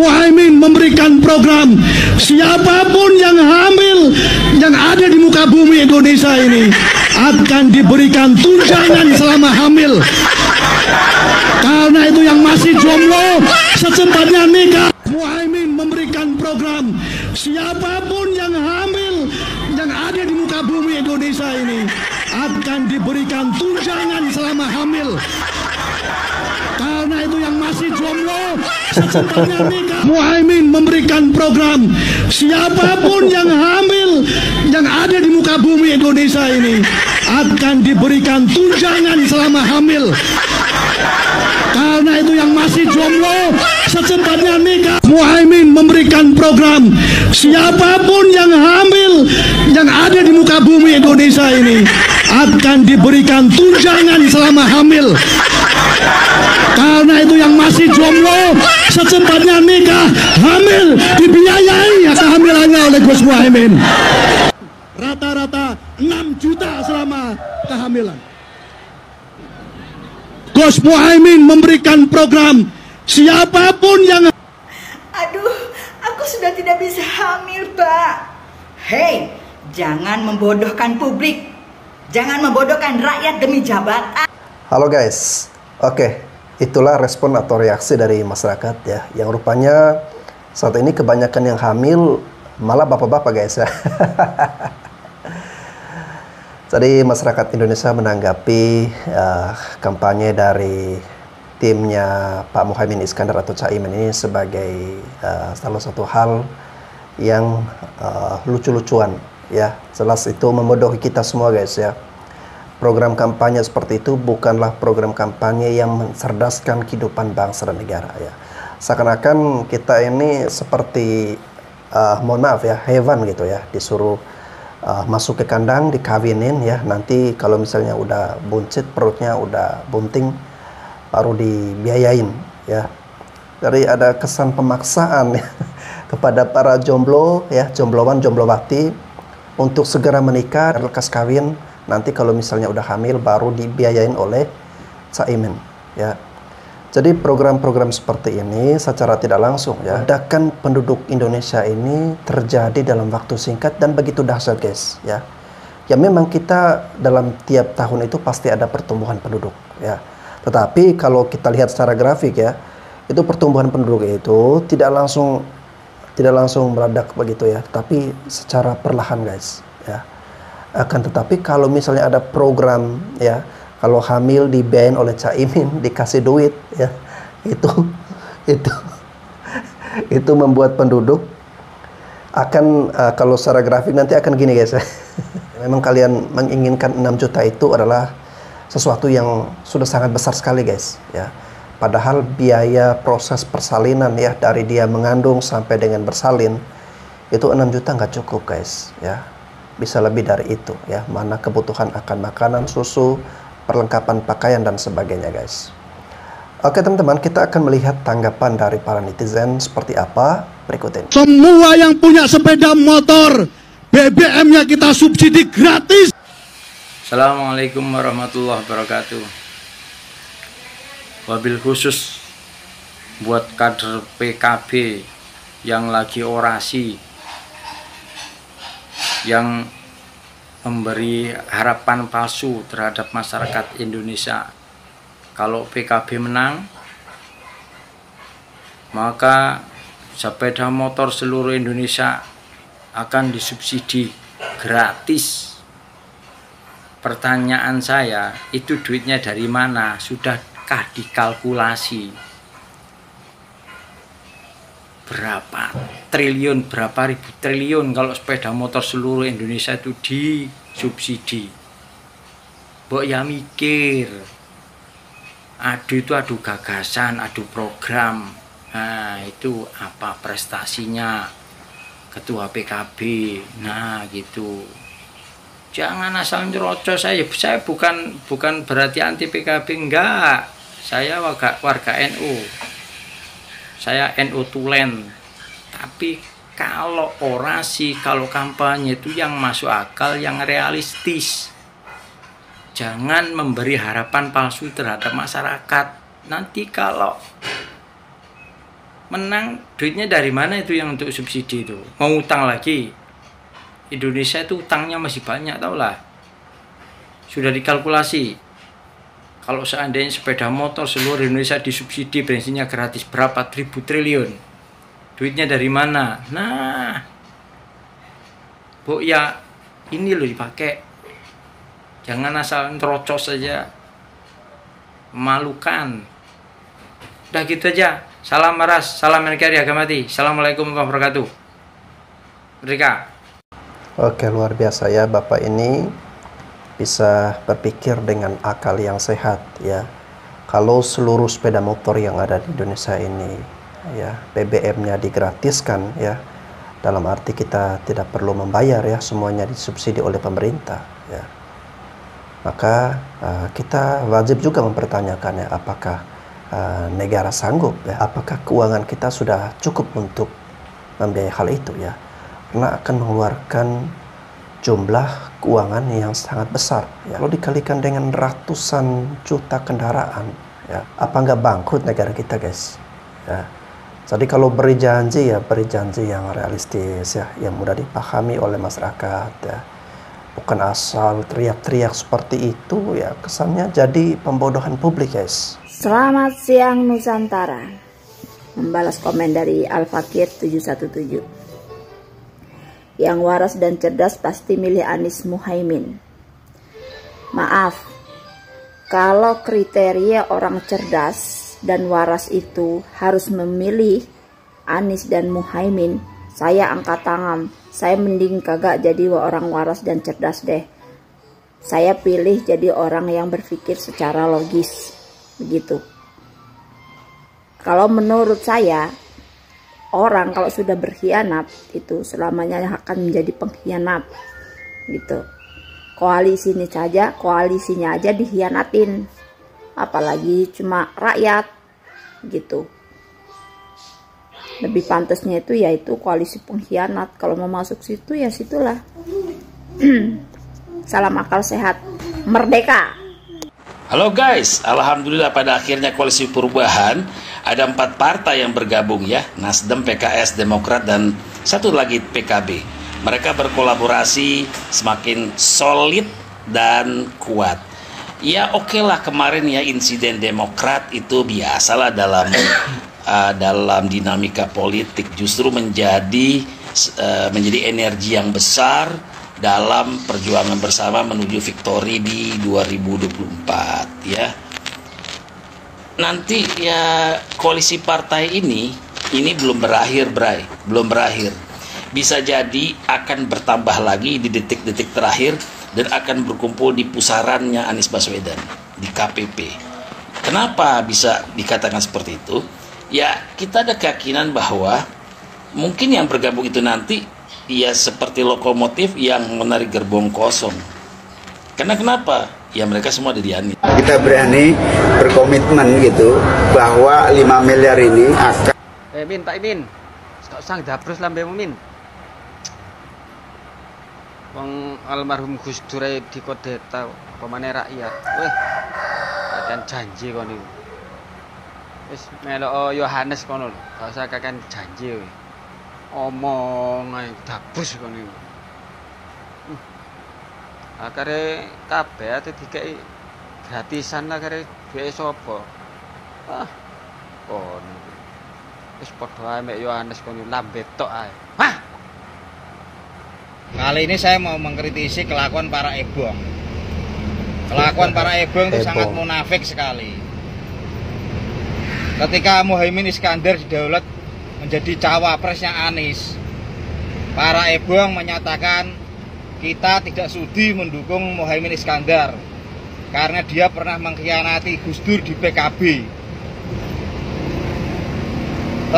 Muhaimin memberikan program siapapun yang hamil yang ada di muka bumi Indonesia ini akan diberikan tunjangan selama hamil. Karena itu yang masih jomblo secepatnya nikah. Muhaimin memberikan program siapapun yang hamil yang ada di muka bumi Indonesia ini akan diberikan tunjangan selama hamil. Karena itu yang masih jomblo secepatnya nikah. Muhaimin memberikan program siapapun yang hamil yang ada di muka bumi Indonesia ini akan diberikan tunjangan selama hamil. Karena itu yang masih jomblo secepatnya nikah. Muhaimin memberikan program siapapun yang hamil yang ada di muka bumi Indonesia ini akan diberikan tunjangan selama hamil. Karena itu yang masih jomblo secepatnya nikah, hamil dibiayai ya kehamilannya oleh Gus Muhaimin. Rata-rata 6 juta selama kehamilan. Gus Muhaimin memberikan program siapapun yang... Aduh, aku sudah tidak bisa hamil, Pak. Hei, jangan membodohkan publik. Jangan membodohkan rakyat demi jabatan. Halo guys, oke, itulah respon atau reaksi dari masyarakat ya, yang rupanya saat ini kebanyakan yang hamil malah bapak-bapak guys ya. Jadi masyarakat Indonesia menanggapi kampanye dari timnya Pak Muhaimin Iskandar atau Caimin ini sebagai salah satu hal yang lucu-lucuan ya. Jelas itu membodohi kita semua guys ya. Program kampanye seperti itu bukanlah program kampanye yang mencerdaskan kehidupan bangsa dan negara ya. Seakan-akan kita ini seperti mohon maaf ya, hewan gitu ya, disuruh masuk ke kandang, dikawinin ya, nanti kalau misalnya udah buncit, perutnya udah bunting, baru dibiayain ya. Jadi ada kesan pemaksaan ya, kepada para jomblo ya, jomblowan, jomblowati untuk segera menikah, lekas kawin, nanti kalau misalnya udah hamil baru dibiayain oleh Caimin ya. Jadi program-program seperti ini secara tidak langsung ya, ledakan penduduk Indonesia ini terjadi dalam waktu singkat dan begitu dahsyat guys ya. Ya memang kita dalam tiap tahun itu pasti ada pertumbuhan penduduk ya. Tetapi kalau kita lihat secara grafik ya, itu pertumbuhan penduduk itu tidak langsung meledak begitu ya, tapi secara perlahan guys ya. Akan tetapi kalau misalnya ada program ya, kalau hamil dibiayain oleh Caimin, dikasih duit ya, itu membuat penduduk akan kalau secara grafik nanti akan gini guys ya. Memang kalian menginginkan 6 juta itu adalah sesuatu yang sudah sangat besar sekali guys ya. Padahal biaya proses persalinan ya, dari dia mengandung sampai dengan bersalin itu 6 juta nggak cukup guys ya. Bisa lebih dari itu ya. Mana kebutuhan akan makanan, susu, perlengkapan pakaian dan sebagainya guys. Oke teman-teman, kita akan melihat tanggapan dari para netizen seperti apa berikut ini. Semua yang punya sepeda motor, BBM-nya kita subsidi gratis. Assalamualaikum warahmatullahi wabarakatuh. Wabil khusus buat kader PKB yang lagi orasi, yang memberi harapan palsu terhadap masyarakat Indonesia. Kalau PKB menang, maka sepeda motor seluruh Indonesia akan disubsidi gratis. Pertanyaan saya, itu duitnya dari mana? Sudahkah dikalkulasi? Berapa triliun, berapa ribu triliun kalau sepeda motor seluruh Indonesia itu disubsidi? Mbok ya mikir. Adu gagasan, adu program. Nah, itu apa prestasinya ketua PKB. Nah, gitu. Jangan asal nyerocos. Saya bukan berarti anti PKB, enggak. Saya warga NU. Saya NU Tulen. Tapi kalau orasi, kalau kampanye itu yang masuk akal, yang realistis. Jangan memberi harapan palsu terhadap masyarakat. Nanti kalau menang, duitnya dari mana itu yang untuk subsidi itu? Mau utang lagi? Indonesia itu utangnya masih banyak, tau lah. Sudah dikalkulasi. Kalau seandainya sepeda motor seluruh Indonesia disubsidi, bensinnya gratis, berapa ribu triliun? Duitnya dari mana? Nah, Bu, ya ini loh dipakai. Jangan asal terocos saja. Memalukan. Udah gitu aja. Salam maras, salam NKRI Agamati. Assalamualaikum warahmatullahi wabarakatuh. Merdeka. Oke, luar biasa ya, Bapak ini bisa berpikir dengan akal yang sehat ya. Kalau seluruh sepeda motor yang ada di Indonesia ini ya, BBM-nya digratiskan ya, dalam arti kita tidak perlu membayar ya, semuanya disubsidi oleh pemerintah ya, maka kita wajib juga mempertanyakan ya, apakah negara sanggup ya, apakah keuangan kita sudah cukup untuk membiayai hal itu ya, karena akan mengeluarkan jumlah keuangan yang sangat besar ya. Kalau dikalikan dengan ratusan juta kendaraan ya, apa nggak bangkrut negara kita, guys ya. Jadi kalau beri janji ya, beri janji yang realistis ya, yang mudah dipahami oleh masyarakat ya, bukan asal teriak-teriak seperti itu ya, kesannya jadi pembodohan publik, guys. Selamat siang Nusantara. Membalas komen dari Al-Fakir 717. Yang waras dan cerdas pasti milih Anies Muhaimin. Maaf, kalau kriteria orang cerdas dan waras itu harus memilih Anies dan Muhaimin, saya angkat tangan. Saya mending kagak jadi orang waras dan cerdas deh. Saya pilih jadi orang yang berpikir secara logis. Begitu. Kalau menurut saya, orang kalau sudah berkhianat itu selamanya akan menjadi pengkhianat gitu. Koalisinya aja dikhianatin, apalagi cuma rakyat gitu. Lebih pantasnya itu yaitu koalisi pengkhianat. Kalau mau masuk situ ya situlah. Salam akal sehat, merdeka. Halo guys, alhamdulillah pada akhirnya koalisi perubahan ada 4 partai yang bergabung ya, Nasdem, PKS, Demokrat, dan satu lagi PKB. Mereka berkolaborasi semakin solid dan kuat. Ya oke lah, kemarin ya insiden Demokrat itu biasalah dalam dinamika politik, justru menjadi energi yang besar dalam perjuangan bersama menuju victory di 2024 ya. Nanti ya koalisi partai ini belum berakhir, Bray, belum berakhir. Bisa jadi akan bertambah lagi di detik-detik terakhir dan akan berkumpul di pusarannya Anies Baswedan di KPP. Kenapa bisa dikatakan seperti itu? Ya, kita ada keyakinan bahwa mungkin yang bergabung itu nanti ya seperti lokomotif yang menarik gerbong kosong. Karena kenapa? Ya mereka semua ada di Anies. Kita berani berkomitmen gitu bahwa 5 miliar ini akan Min, Pak Imin. Sang dabrus lambemu Min. Wong almarhum Gus Dur di kodeta pemane rakyat. Weh. Kakan janji kon niku. Wis melok Yohanes kono lho. Gak usah kakan janji weh. Omong ae dabrus kon niku. Akare kabeh ate dikeki gratisan lah kare duwe sapa. Kon. Wis padha ae mek Yohanes kon lambe tok ae. Hah? Kali ini saya mau mengkritisi kelakuan para ebong. Kelakuan para ebong itu sangat munafik sekali. Ketika Muhaimin Iskandar didaulat menjadi cawapresnya Anies, para ebong menyatakan kita tidak sudi mendukung Muhaimin Iskandar karena dia pernah mengkhianati Gus Dur di PKB.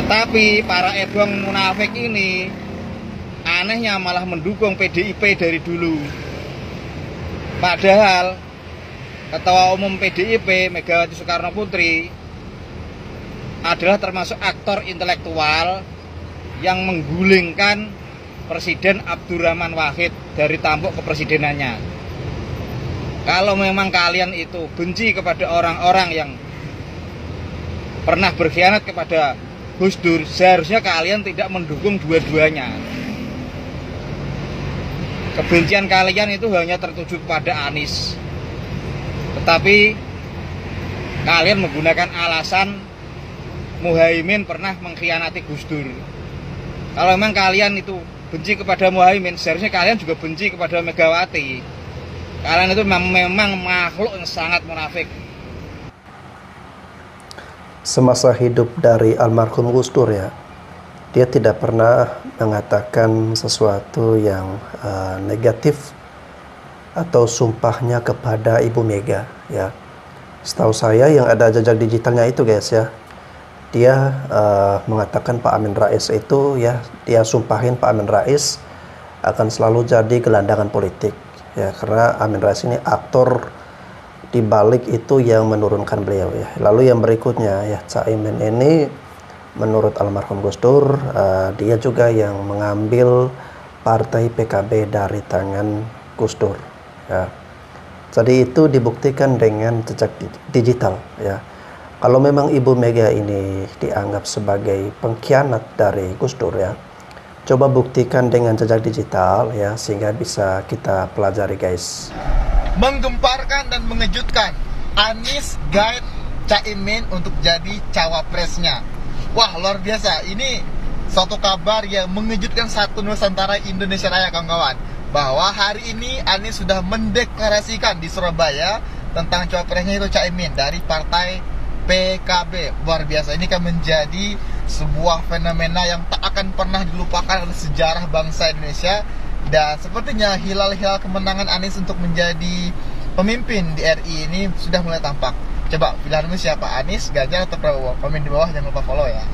Tetapi para ebong munafik ini anehnya malah mendukung PDIP dari dulu. Padahal Ketua Umum PDIP Megawati Soekarno Putri adalah termasuk aktor intelektual yang menggulingkan Presiden Abdurrahman Wahid dari tampuk kepresidenannya. Kalau memang kalian itu benci kepada orang-orang yang pernah berkhianat kepada Gus Dur, seharusnya kalian tidak mendukung dua-duanya. Kebencian kalian itu hanya tertuju kepada Anies. Tetapi kalian menggunakan alasan Muhaimin pernah mengkhianati Gus Dur. Kalau memang kalian itu benci kepada Muhaimin, seharusnya kalian juga benci kepada Megawati. Kalian itu memang makhluk yang sangat munafik. Semasa hidup dari almarhum Gus Dur ya, dia tidak pernah mengatakan sesuatu yang negatif atau sumpahnya kepada Ibu Mega ya. Setahu saya yang ada jejak digitalnya itu guys ya, dia mengatakan Pak Amin Rais itu ya, dia sumpahin Pak Amin Rais akan selalu jadi gelandangan politik ya, karena Amin Rais ini aktor di balik itu yang menurunkan beliau ya. Lalu yang berikutnya ya, Caimin ini menurut almarhum Gus Dur, dia juga yang mengambil partai PKB dari tangan Gus Dur ya. Jadi itu dibuktikan dengan jejak digital ya. Kalau memang Ibu Mega ini dianggap sebagai pengkhianat dari Gus Dur ya, coba buktikan dengan jejak digital ya, sehingga bisa kita pelajari guys. Menggemparkan dan mengejutkan, Anies guide Caimin untuk jadi cawapresnya. Wah, luar biasa. Ini suatu kabar yang mengejutkan satu Nusantara Indonesia Raya, kawan-kawan, bahwa hari ini Anies sudah mendeklarasikan di Surabaya tentang cawapresnya itu Caimin dari partai PKB. Luar biasa. Ini kan menjadi sebuah fenomena yang tak akan pernah dilupakan oleh sejarah bangsa Indonesia. Dan sepertinya hilal-hilal kemenangan Anies untuk menjadi pemimpin di RI ini sudah mulai tampak. Coba pilihanmu siapa, Anies, Ganjar, atau Prabowo? Komen di bawah, jangan lupa follow ya.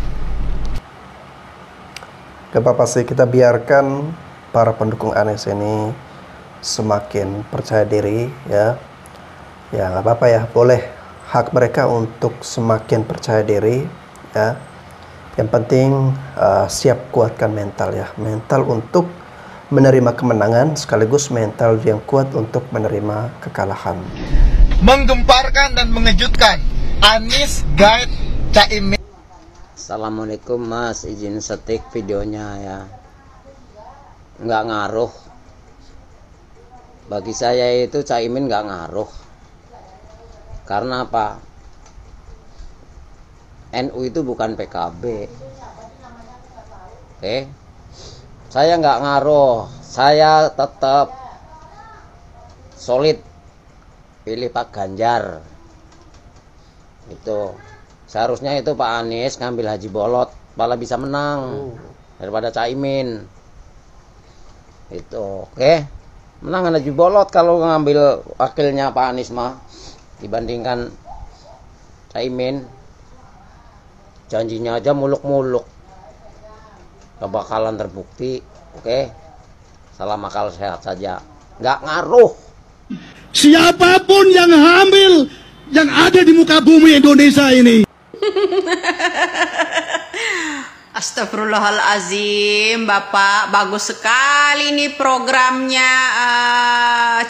Gak apa-apa sih, kita biarkan para pendukung Anies ini semakin percaya diri ya. Ya gak apa-apa ya, boleh, hak mereka untuk semakin percaya diri ya. Yang penting siap kuatkan mental ya, mental untuk menerima kemenangan sekaligus mental yang kuat untuk menerima kekalahan. Menggemparkan dan mengejutkan, Anies guide Caimin. Assalamualaikum Mas, izin setik videonya ya. Nggak ngaruh. Bagi saya itu Caimin nggak ngaruh. Karena apa? NU itu bukan PKB. Oke? Saya nggak ngaruh, saya tetap solid pilih Pak Ganjar. Itu seharusnya itu Pak Anies ngambil Haji Bolot, malah bisa menang daripada Caimin. Itu oke, menang Haji Bolot kalau ngambil wakilnya Pak Anies mah dibandingkan Caimin. Janjinya aja muluk-muluk, gak bakalan terbukti. Oke, salam akal sehat saja, nggak ngaruh. Siapapun yang hamil yang ada di muka bumi Indonesia ini. Astagfirullahalazim, Bapak, bagus sekali nih programnya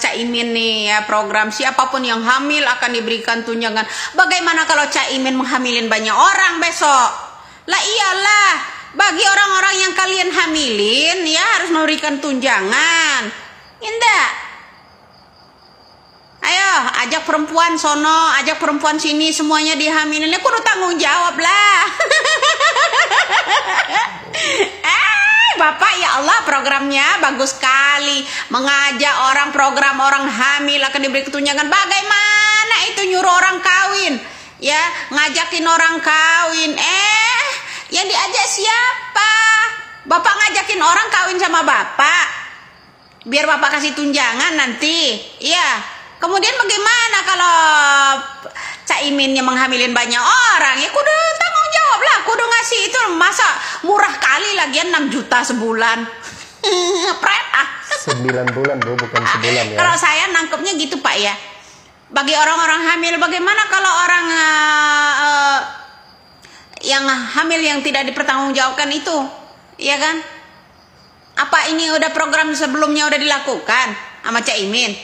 Caimin nih ya. Program siapapun yang hamil akan diberikan tunjangan. Bagaimana kalau Caimin menghamilin banyak orang besok? Lah iyalah, bagi orang-orang yang kalian hamilin ya harus memberikan tunjangan. Indah. Ayo, ajak perempuan sono, ajak perempuan sini, semuanya dihamilin. Ya kudu tanggung jawab lah. Bapak, ya Allah, programnya bagus sekali. Mengajak orang, program orang hamil akan diberi tunjangan. Bagaimana itu nyuruh orang kawin? Ya, ngajakin orang kawin. Yang diajak siapa? Bapak ngajakin orang kawin sama Bapak. Biar Bapak kasih tunjangan nanti. Iya. Kemudian bagaimana kalau Caiminnya menghamilin banyak orang? Ya kudu tanggung jawab lah, kudu ngasih itu. Masa murah kali lagian 6 juta sebulan. Pret ah. 9 bulan Bu, bukan sebulan ya. Kalau saya nangkepnya gitu Pak ya. Bagi orang-orang hamil, bagaimana kalau orang yang hamil yang tidak dipertanggungjawabkan itu? Iya kan? Apa ini udah program sebelumnya udah dilakukan sama Caimin?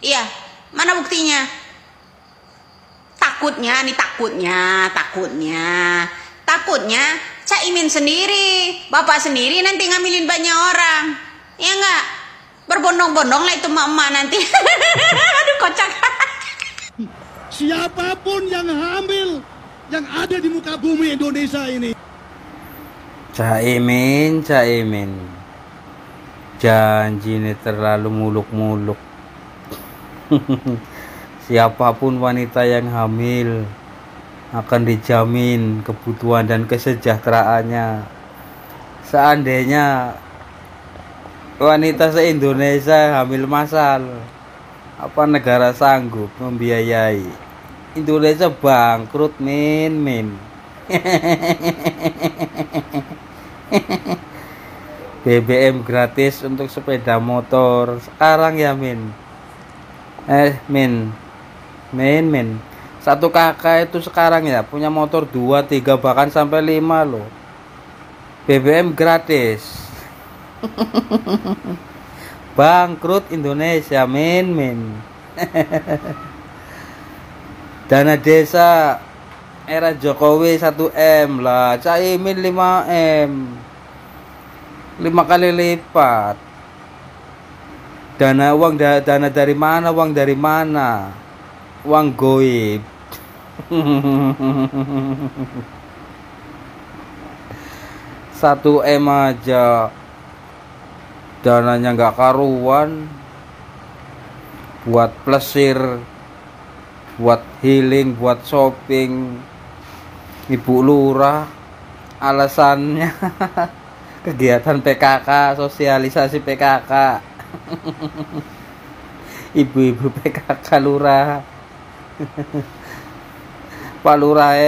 Iya, mana buktinya? Takutnya Caimin sendiri, bapak sendiri nanti ngambilin banyak orang, ya nggak? Berbondong-bondong lah itu emak-emak nanti. Aduh kocak. Siapapun yang hamil yang ada di muka bumi Indonesia ini. Caimin, janji ini terlalu muluk-muluk. Siapapun wanita yang hamil akan dijamin kebutuhan dan kesejahteraannya. Seandainya wanita se-Indonesia hamil massal, apa negara sanggup membiayai? Indonesia bangkrut, min. BBM gratis untuk sepeda motor sekarang ya, min. Satu kakak itu sekarang ya punya motor 2, 3 bahkan sampai 5 loh. BBM gratis. Bangkrut Indonesia, min. Dana desa era Jokowi 1M lah, Caimin 5M, 5 kali lipat. Dana dari mana? Uang dari mana? Uang goib. 1M aja dananya nggak karuan, buat plesir, buat healing, buat shopping. Ibu Lurah alasannya kegiatan PKK, sosialisasi PKK. Ibu-ibu PKK Lurah. Pak Lurah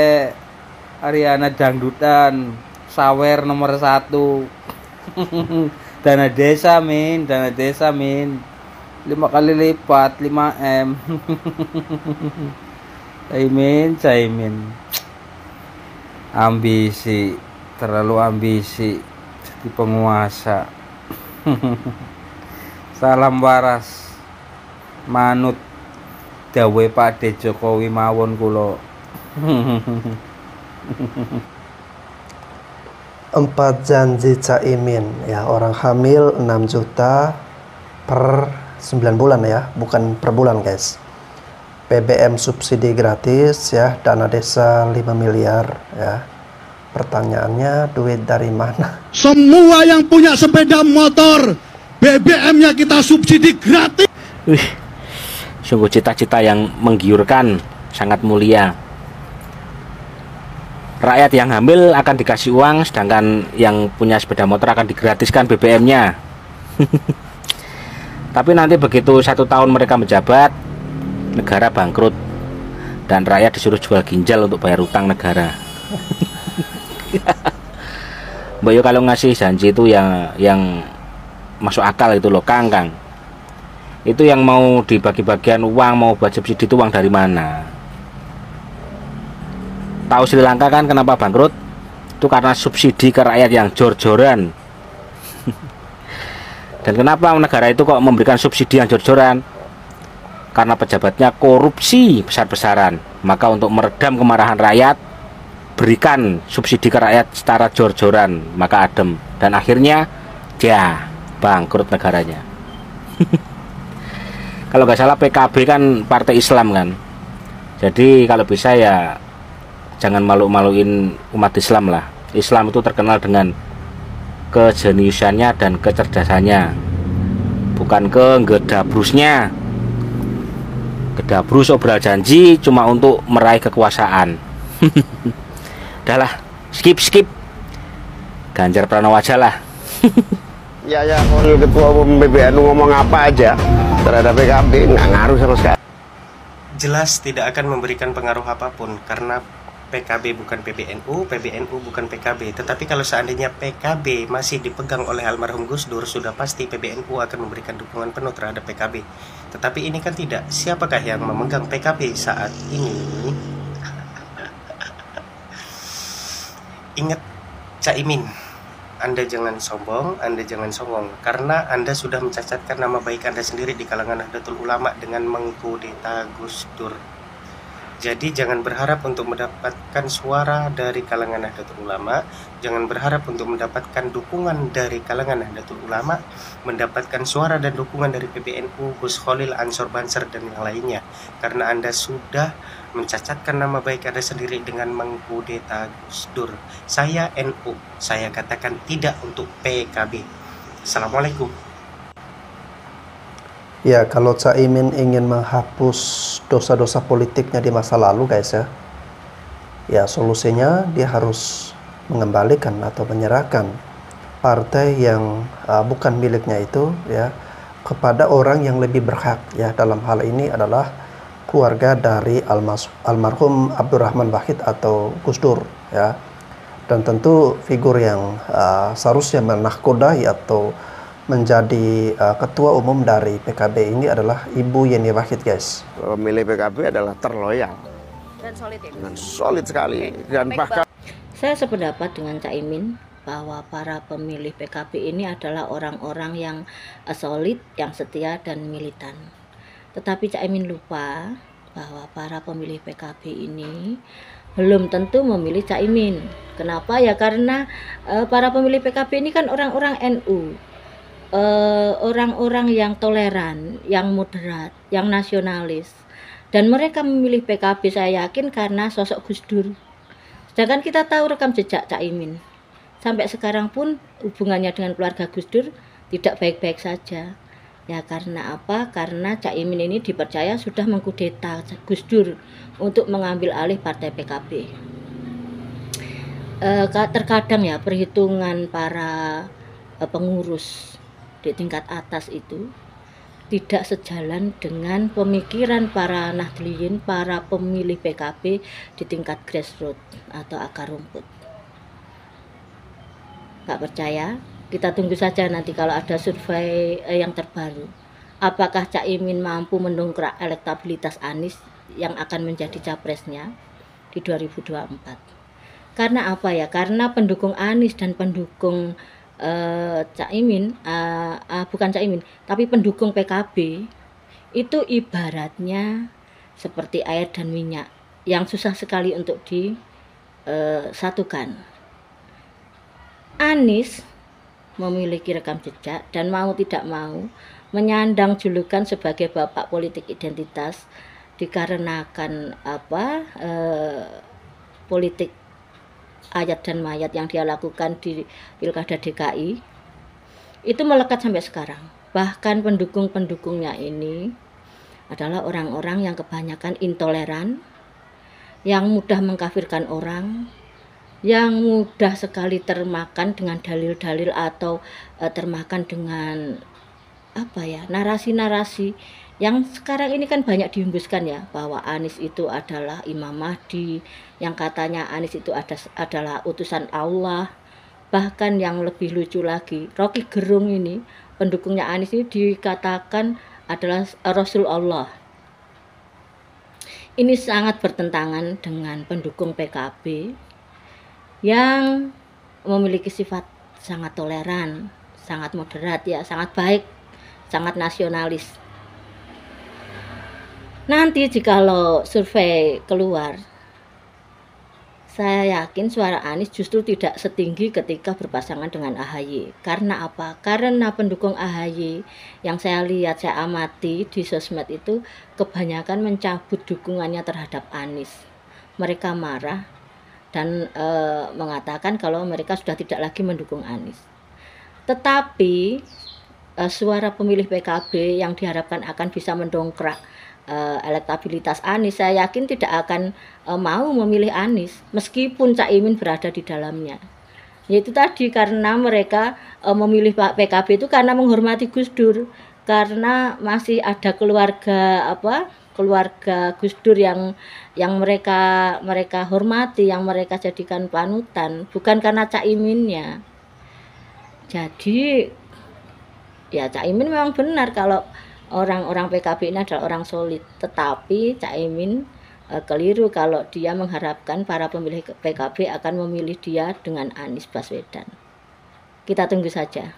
Ariana dangdutan sawer nomor 1. Dana desa, min. 5 kali lipat, 5M. Caimin. Ambisi, terlalu ambisi jadi penguasa. Salam waras manut dawe Pak Jokowi mawon kula. 4 janji Caimin ya, orang hamil 6 juta per 9 bulan ya, bukan per bulan guys. BBM subsidi gratis ya, dana desa 5 miliar ya. Pertanyaannya duit dari mana? Semua yang punya sepeda motor BBM-nya kita subsidi gratis. Sungguh cita-cita yang menggiurkan, sangat mulia. Rakyat yang hamil akan dikasih uang, sedangkan yang punya sepeda motor akan digratiskan BBM-nya. Tapi nanti begitu 1 tahun mereka menjabat, negara bangkrut dan rakyat disuruh jual ginjal untuk bayar utang negara. Mbak Yo kalau ngasih janji itu yang masuk akal itu loh, Kang. Itu yang mau dibagi-bagian uang, mau buat subsidi itu uang dari mana? Tahu Sri Lanka kan kenapa bangkrut? Itu karena subsidi ke rakyat yang jor-joran. Dan kenapa negara itu kok memberikan subsidi yang jor-joran? Karena pejabatnya korupsi besar-besaran. Maka untuk meredam kemarahan rakyat, berikan subsidi ke rakyat secara jor-joran, maka adem. Dan akhirnya ya bangkrut negaranya. Kalau nggak salah PKB kan partai Islam kan. Jadi kalau bisa ya jangan malu-maluin umat Islam lah. Islam itu terkenal dengan kejeniusannya dan kecerdasannya, bukan kegedabrusnya. Gedabrus obral janji cuma untuk meraih kekuasaan. Udahlah, skip. Ganjar Pranowo aja lah. Ya, kalau ketua umum PBNU ngomong apa aja terhadap PKB nggak ngaruh sama sekali. Jelas tidak akan memberikan pengaruh apapun karena PKB bukan PBNU, PBNU bukan PKB. Tetapi kalau seandainya PKB masih dipegang oleh almarhum Gus Dur, sudah pasti PBNU akan memberikan dukungan penuh terhadap PKB. Tetapi ini kan tidak. Siapakah yang memegang PKB saat ini? Ingat Caimin, Anda jangan sombong, Anda jangan songong, karena Anda sudah mencacatkan nama baik Anda sendiri di kalangan Nahdlatul Ulama dengan mengkudeta Gus Dur. Jadi jangan berharap untuk mendapatkan suara dari kalangan Nahdlatul Ulama, jangan berharap untuk mendapatkan dukungan dari kalangan Nahdlatul Ulama, mendapatkan suara dan dukungan dari PBNU, Gus Khalil, Ansor Banser, dan yang lainnya. Karena Anda sudah mencacatkan nama baik Anda sendiri dengan mengkudeta Gus Dur. Saya NU, saya katakan tidak untuk PKB. Assalamualaikum. Ya, kalau Caimin ingin menghapus dosa-dosa politiknya di masa lalu, guys, ya solusinya dia harus mengembalikan atau menyerahkan partai yang bukan miliknya itu ya kepada orang yang lebih berhak, ya. Dalam hal ini adalah keluarga dari almarhum Abdurrahman Wahid atau Gus Dur, ya. Dan tentu figur yang seharusnya menahkodai atau menjadi ketua umum dari PKB ini adalah Ibu Yeni Wahid, guys. Pemilih PKB adalah terloyal Dan solid ya. dan solid sekali. Dan bahkan Saya sependapat dengan Caimin bahwa para pemilih PKB ini adalah orang-orang yang solid, yang setia dan militan. Tetapi Caimin lupa bahwa para pemilih PKB ini belum tentu memilih Caimin. Kenapa? Ya karena para pemilih PKB ini kan orang-orang NU. Orang-orang yang toleran, yang moderat, yang nasionalis, dan mereka memilih PKB saya yakin karena sosok Gus Dur. Sedangkan kita tahu rekam jejak Caimin, sampai sekarang pun hubungannya dengan keluarga Gus Dur tidak baik-baik saja. Ya karena apa? Karena Caimin ini dipercaya sudah mengkudeta Gus Dur untuk mengambil alih partai PKB. Terkadang ya perhitungan para pengurus di tingkat atas itu tidak sejalan dengan pemikiran para Nahdliyin, para pemilih PKB di tingkat grassroots atau akar rumput. Nggak percaya? Kita tunggu saja nanti kalau ada survei yang terbaru. Apakah Caimin mampu mendongkrak elektabilitas Anies yang akan menjadi capresnya di 2024? Karena apa ya? Karena pendukung Anies dan pendukung Caimin, bukan Caimin, tapi pendukung PKB itu ibaratnya seperti air dan minyak yang susah sekali untuk disatukan. Anies memiliki rekam jejak dan mau tidak mau menyandang julukan sebagai bapak politik identitas dikarenakan politik ayat dan mayat yang dia lakukan di Pilkada DKI itu melekat sampai sekarang. Bahkan pendukung-pendukungnya ini adalah orang-orang yang kebanyakan intoleran, yang mudah mengkafirkan orang, yang mudah sekali termakan dengan dalil-dalil atau termakan dengan narasi-narasi yang sekarang ini kan banyak dihembuskan ya, bahwa Anies itu adalah Imam Mahdi, yang katanya Anies itu adalah utusan Allah. Bahkan yang lebih lucu lagi, Rocky Gerung ini, pendukungnya Anies ini dikatakan adalah Rasul Allah. Ini sangat bertentangan dengan pendukung PKB yang memiliki sifat sangat toleran, sangat moderat ya, sangat baik, sangat nasionalis. Nanti jikalau survei keluar, saya yakin suara Anies justru tidak setinggi ketika berpasangan dengan AHY. Karena apa? Karena pendukung AHY yang saya lihat, saya amati di sosmed itu kebanyakan mencabut dukungannya terhadap Anies. Mereka marah dan mengatakan kalau mereka sudah tidak lagi mendukung Anies. Tetapi suara pemilih PKB yang diharapkan akan bisa mendongkrak elektabilitas Anies, saya yakin tidak akan mau memilih Anies meskipun Caimin berada di dalamnya. Yaitu tadi karena mereka memilih Pak PKB itu karena menghormati Gus Dur, karena masih ada keluarga Gus Dur yang mereka hormati, yang mereka jadikan panutan, bukan karena Caiminnya. Jadi ya Caimin memang benar kalau orang-orang PKB ini adalah orang solid, tetapi Caimin keliru kalau dia mengharapkan para pemilih PKB akan memilih dia dengan Anies Baswedan. Kita tunggu saja.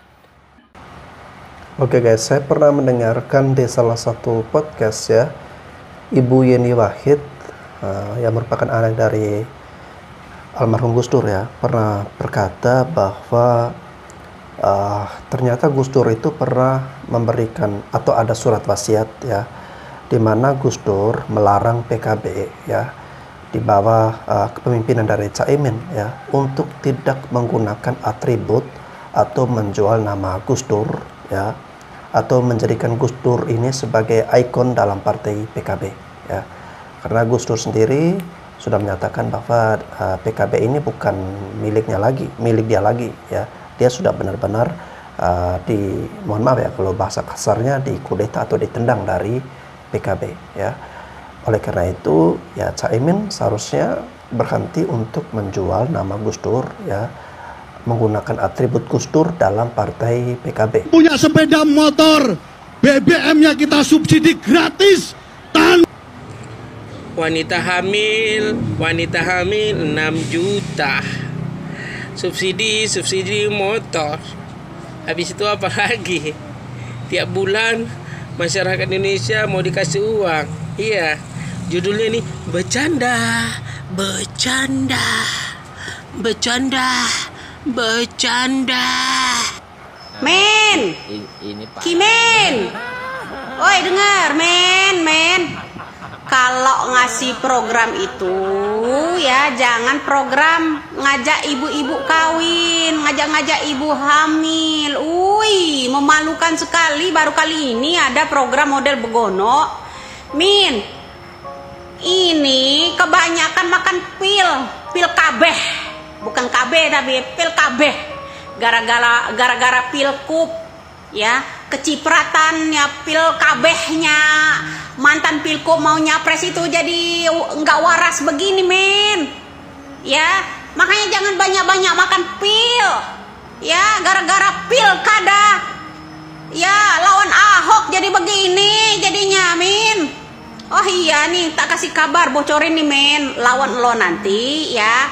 Oke guys, saya pernah mendengarkan di salah satu podcast ya, Ibu Yeni Wahid yang merupakan anak dari almarhum Gus Dur ya, pernah berkata bahwa ternyata Gus Dur itu pernah memberikan atau ada surat wasiat ya, di mana Gus Dur melarang PKB ya, di bawah kepemimpinan dari Caimin ya, untuk tidak menggunakan atribut atau menjual nama Gus Dur ya, atau menjadikan Gus Dur ini sebagai ikon dalam partai PKB ya. Karena Gus Dur sendiri sudah menyatakan bahwa PKB ini bukan milik dia lagi ya. Dia sudah benar-benar mohon maaf ya kalau bahasa kasarnya, dikudeta atau ditendang dari PKB ya. Oleh karena itu ya, Caimin seharusnya berhenti untuk menjual nama Gus Dur ya, menggunakan atribut Gus Dur dalam partai PKB. Punya sepeda motor, BBM-nya kita subsidi gratis. Wanita hamil 6 juta. Subsidi motor. Habis itu apa lagi? Tiap bulan masyarakat Indonesia mau dikasih uang. Iya, judulnya nih bercanda. Men, Kimen, oi dengar, men. Kalau ngasih program itu ya jangan program ngajak ibu-ibu kawin, ngajak ibu hamil. Memalukan sekali, baru kali ini ada program model begono. Min, ini kebanyakan makan pil kabeh. Bukan KB tapi pil kabeh. Gara-gara pilkup ya, kecipratannya pil kabehnya. Mantan pilkup mau nyapres itu jadi nggak waras begini, men. Ya, makanya jangan banyak-banyak makan pil. Ya, gara-gara pilkada. Ya, lawan Ahok jadi begini jadinya, min. Oh iya nih, tak kasih kabar, bocorin nih, men. Lawan lo nanti ya,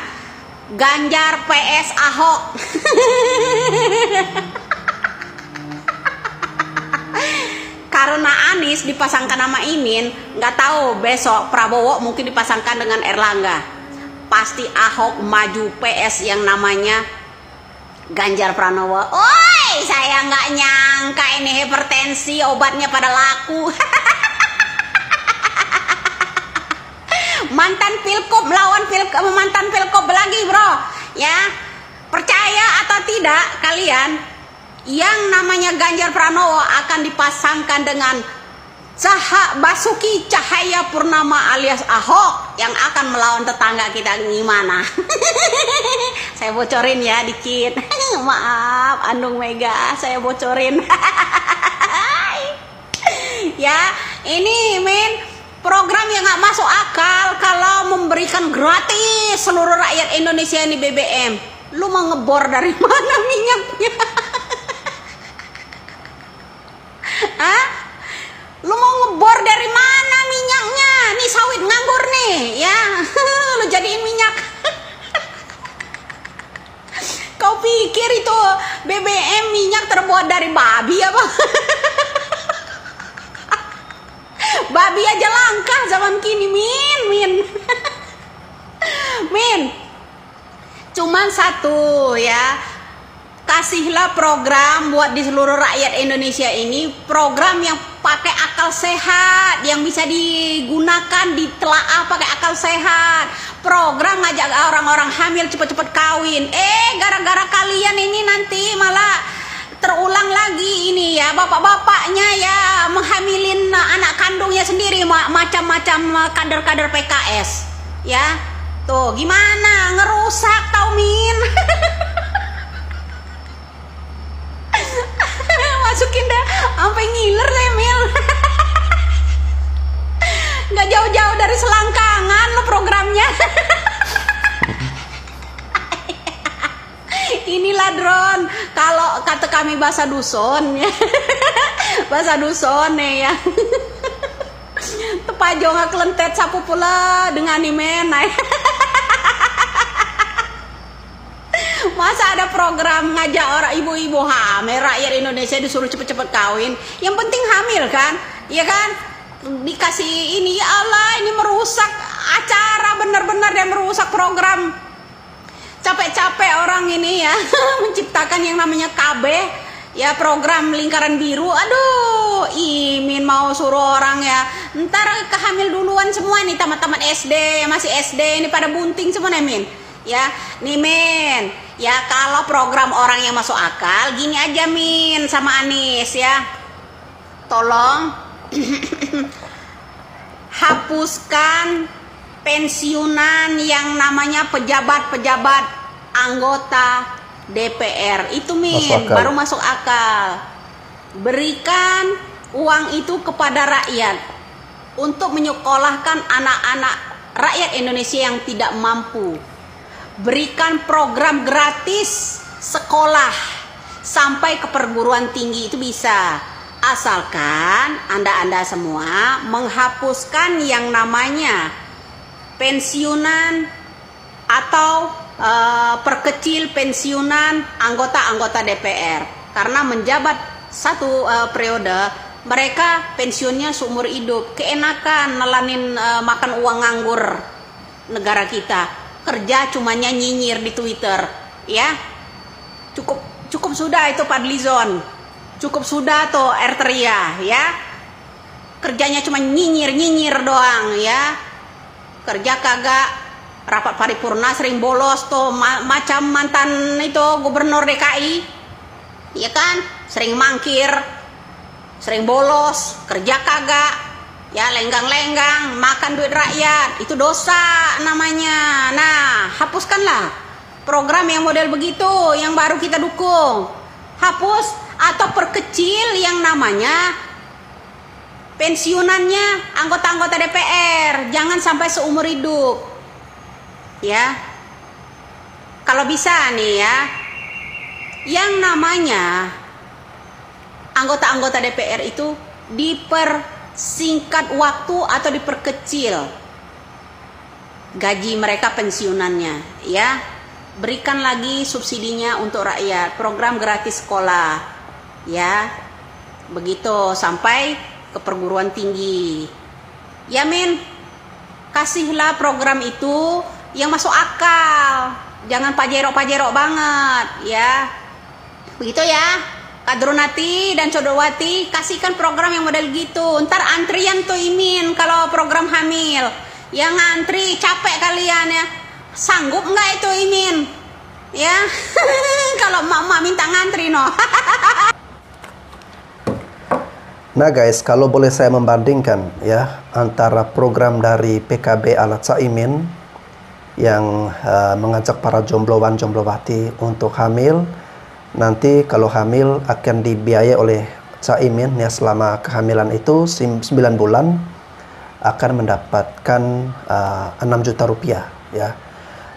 Ganjar PS Ahok. Karena Anies dipasangkan nama Imin, nggak tahu besok Prabowo mungkin dipasangkan dengan Erlangga. Pasti Ahok maju PS yang namanya Ganjar Pranowo. Oi, saya nggak nyangka ini hipertensi obatnya pada laku. Mantan pilkup lawan mantan pilkup lagi, bro. Ya, percaya atau tidak kalian? Yang namanya Ganjar Pranowo akan dipasangkan dengan Basuki Cahayapurnama alias Ahok yang akan melawan tetangga kita gimana? Saya bocorin ya dikit. Maaf, Andung Mega, saya bocorin. Ya, ini men program yang nggak masuk akal kalau memberikan gratis seluruh rakyat Indonesia ini BBM. Lu mau ngebor dari mana minyaknya? Hah? Lu mau ngebor dari mana minyaknya? Nih sawit nganggur nih, ya. Lu jadiin minyak. Kau pikir itu BBM minyak terbuat dari babi apa? Babi aja langka zaman kini, min. Min. Cuman satu ya. Kasihlah program buat di seluruh rakyat Indonesia ini, program yang pakai akal sehat, yang bisa digunakan, ditelaah pakai akal sehat. Program ngajak orang-orang hamil cepet-cepet kawin. Gara-gara kalian ini nanti malah terulang lagi ini ya, bapak-bapaknya ya menghamilin anak kandungnya sendiri, macam-macam kader-kader PKS. Ya, tuh gimana ngerusak tau, min. Masukin dah sampai ngiler lemil. Nggak jauh-jauh dari selangkangan lo programnya. Inilah drone kalau kata kami bahasa dusun ya. Bahasa dusun ya. Tepajo nggak kelentet sapu pula dengan imenai. Masa ada program ngajak orang ibu-ibu hamil, rakyat Indonesia disuruh cepet-cepet kawin. Yang penting hamil kan, ya kan? Dikasih ini, ya Allah, ini merusak acara benar-benar dia merusak program. Capek-capek orang ini ya menciptakan yang namanya KB ya, program lingkaran biru. Aduh, Imin mau suruh orang ya ntar kehamil duluan semua nih, tamat-tamat SD, masih SD ini pada bunting semua nih Min. Ya, nih Min, ya kalau program orang yang masuk akal gini aja Min sama Anies ya. Tolong hapuskan pensiunan yang namanya pejabat-pejabat anggota DPR itu Min, baru masuk akal. Berikan uang itu kepada rakyat untuk menyekolahkan anak-anak rakyat Indonesia yang tidak mampu. Berikan program gratis sekolah sampai ke perguruan tinggi itu bisa, asalkan Anda semua menghapuskan yang namanya pensiunan atau perkecil pensiunan anggota-anggota DPR, karena menjabat satu periode mereka pensiunnya seumur hidup, keenakan nelanin makan uang nganggur negara kita. Kerja cumanya nyinyir di Twitter, ya. Cukup sudah itu Fadlizon. Cukup sudah tuh Erteria, ya. Kerjanya cuma nyinyir doang, ya. Kerja kagak, rapat paripurna sering bolos tuh, macam mantan itu gubernur DKI. Ya kan? Sering mangkir, sering bolos, kerja kagak. Ya lenggang-lenggang, makan duit rakyat, itu dosa namanya. Nah, hapuskanlah program yang model begitu, yang baru kita dukung. Hapus atau perkecil yang namanya pensiunannya anggota-anggota DPR, jangan sampai seumur hidup. Ya, kalau bisa nih ya, yang namanya anggota-anggota DPR itu dipersingkat waktu atau diperkecil gaji mereka pensiunannya, ya. Berikan lagi subsidinya untuk rakyat, program gratis sekolah, ya. Begitu sampai ke perguruan tinggi. Ya Min, kasihlah program itu yang masuk akal, jangan pajero-pajero banget, ya. Begitu ya, Kadrunati dan Codowati, kasihkan program yang model gitu. Ntar antrian tuh Imin kalau program hamil, yang ngantri capek kalian ya. Sanggup nggak itu Imin? Ya, kalau mama minta ngantri no. Nah guys, kalau boleh saya membandingkan ya antara program dari PKB ala Caimin yang mengajak para jomblowan jomblowati untuk hamil, nanti kalau hamil akan dibiayai oleh Caimin ya, selama kehamilan itu 9 bulan akan mendapatkan 6 juta rupiah ya.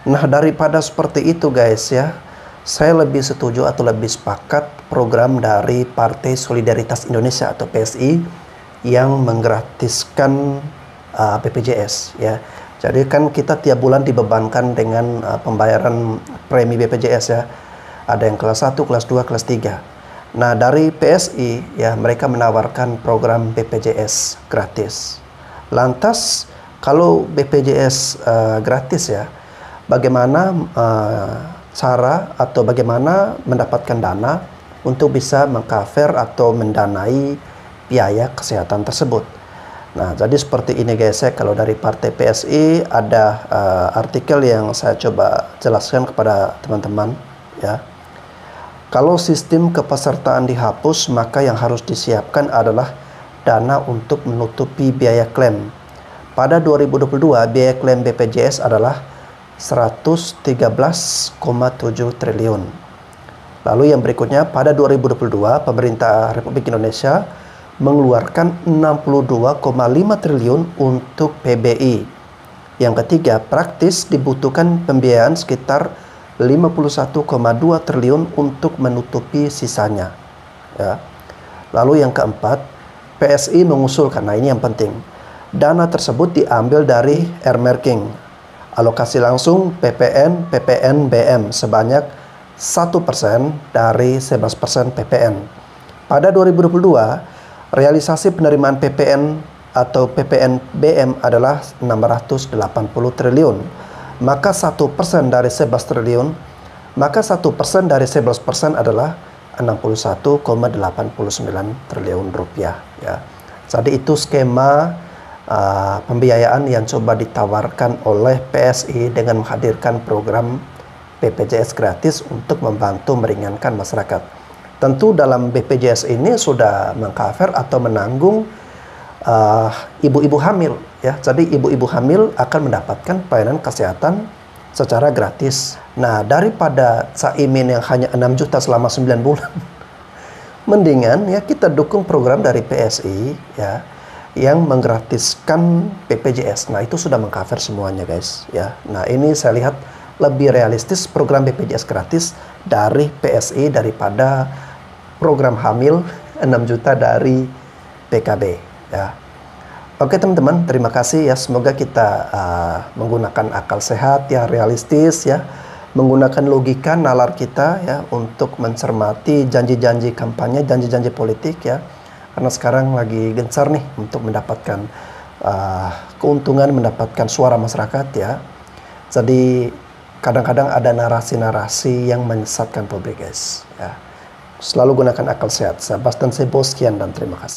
Nah, daripada seperti itu guys ya, saya lebih setuju atau lebih sepakat program dari Partai Solidaritas Indonesia atau PSI yang menggratiskan BPJS ya. Jadi kan kita tiap bulan dibebankan dengan pembayaran premi BPJS ya. Ada yang kelas 1, kelas 2, kelas 3. Nah, dari PSI ya, mereka menawarkan program BPJS gratis. Lantas kalau BPJS gratis ya, bagaimana cara atau bagaimana mendapatkan dana untuk bisa mengcover atau mendanai biaya kesehatan tersebut. Nah, jadi seperti ini guys ya, kalau dari Partai PSI ada artikel yang saya coba jelaskan kepada teman-teman ya. Kalau sistem kepesertaan dihapus, maka yang harus disiapkan adalah dana untuk menutupi biaya klaim. Pada 2022, biaya klaim BPJS adalah 113,7 triliun. Lalu yang berikutnya, pada 2022, pemerintah Republik Indonesia mengeluarkan 62,5 triliun untuk PBI. Yang ketiga, praktis dibutuhkan pembiayaan sekitar 51,2 triliun untuk menutupi sisanya ya. Lalu yang keempat, PSI mengusulkan, nah ini yang penting, dana tersebut diambil dari earmarking, alokasi langsung PPN, PPNBM sebanyak 1% dari 11% PPN. Pada 2022, realisasi penerimaan PPN atau PPNBM adalah 680 triliun. Maka 1% dari 11 triliun, maka 1% dari 11% adalah 61,89 triliun rupiah ya. Jadi itu skema pembiayaan yang coba ditawarkan oleh PSI dengan menghadirkan program BPJS gratis untuk membantu meringankan masyarakat. Tentu dalam BPJS ini sudah mengcover atau menanggung ibu-ibu hamil ya. Jadi ibu-ibu hamil akan mendapatkan pelayanan kesehatan secara gratis. Nah, daripada Caimin yang hanya 6 juta selama 9 bulan, mendingan ya kita dukung program dari PSI ya yang menggratiskan BPJS. Nah, itu sudah mengcover semuanya guys ya. Nah, ini saya lihat lebih realistis program BPJS gratis dari PSI daripada program hamil 6 juta dari PKB ya. Oke teman-teman, terima kasih ya. Semoga kita menggunakan akal sehat ya, realistis ya, menggunakan logika nalar kita ya untuk mencermati janji-janji kampanye, janji-janji politik ya. Karena sekarang lagi gencar nih untuk mendapatkan keuntungan, mendapatkan suara masyarakat ya. Jadi kadang-kadang ada narasi-narasi yang menyesatkan publik guys ya. Selalu gunakan akal sehat. Saya Bastian Sebo, sekian dan terima kasih.